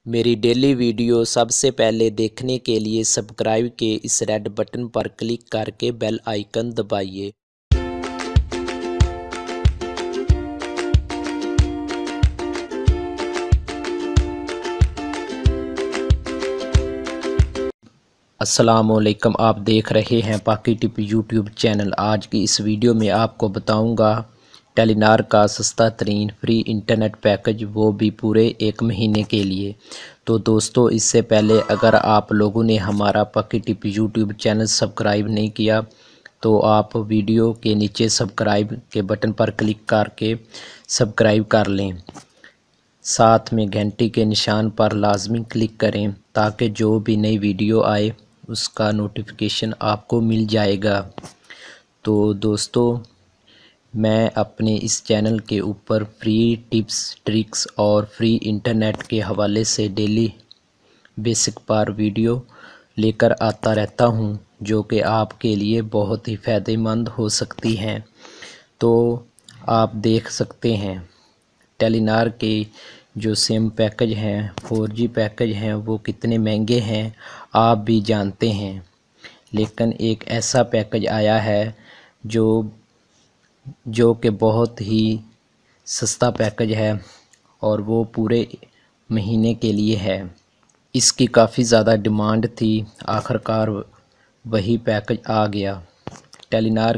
मेरी daily video सबसे पहले देखने के लिए सब्सक्राइब के इस रेड बटन पर क्लिक करके बेल आइकन दबाइए। अस्सलामुअलैकुम, आप देख रहे हैं पाकी टिप यूट्यूब चैनल। आज की इस वीडियो में आपको बताऊंगा टेलीनॉर का सस्ता तरीन फ्री इंटरनेट पैकेज, वो भी पूरे 1 महीने के लिए। तो दोस्तों, इससे पहले अगर आप लोगों ने हमारा पाकी टिप यूट्यूब चैनल सब्सक्राइब नहीं किया तो आप वीडियो के नीचे सब्सक्राइब के बटन पर क्लिक करके सब्सक्राइब कर लें। साथ में घंटी के निशान पर लाजमी क्लिक करें ताकि जो भी नई वीडियो आए उसका नोटिफिकेशन आपको मिल जाएगा। तो दोस्तों, मैं अपने इस चैनल के ऊपर फ्री टिप्स, ट्रिक्स और फ्री इंटरनेट के हवाले से डेली बेसिक पर वीडियो लेकर आता रहता हूं, जो कि आपके लिए बहुत ही फ़ायदेमंद हो सकती हैं। तो आप देख सकते हैं टेलीनॉर के जो सिम पैकेज हैं, 4G पैकेज हैं, वो कितने महंगे हैं आप भी जानते हैं। लेकिन एक ऐसा पैकेज आया है जो कि बहुत ही सस्ता पैकेज है और वो पूरे महीने के लिए है। इसकी काफ़ी ज़्यादा डिमांड थी, आखिरकार वही पैकेज आ गया। टेलीनॉर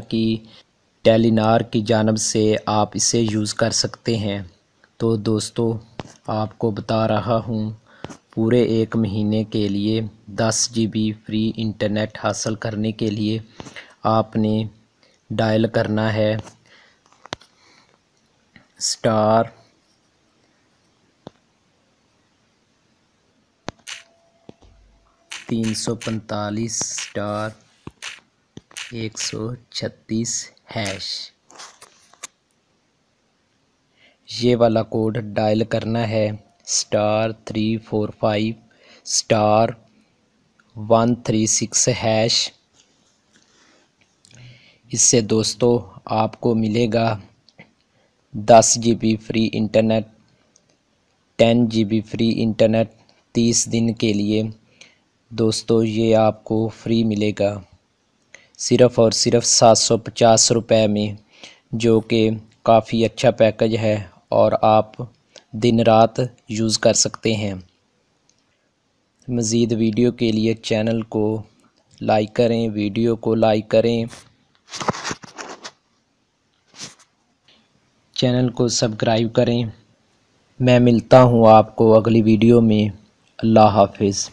की जानिब से आप इसे यूज़ कर सकते हैं। तो दोस्तों, आपको बता रहा हूँ, पूरे 1 महीने के लिए 10 GB फ्री इंटरनेट हासिल करने के लिए आपने डायल करना है *345# *136#। ये वाला कोड डायल करना है *345*136#। इससे दोस्तों आपको मिलेगा 10 GB free internet, 10 GB free internet 30 दिन के लिए। दोस्तों, ये आपको फ्री मिलेगा सिर्फ़ और सिर्फ 750 रुपये में, जो कि काफ़ी अच्छा पैकेज है और आप दिन रात यूज़ कर सकते हैं। मज़ीद वीडियो के लिए चैनल को लाइक करें, वीडियो को लाइक करें, चैनल को सब्सक्राइब करें। मैं मिलता हूँ आपको अगली वीडियो में। अल्लाह हाफिज़।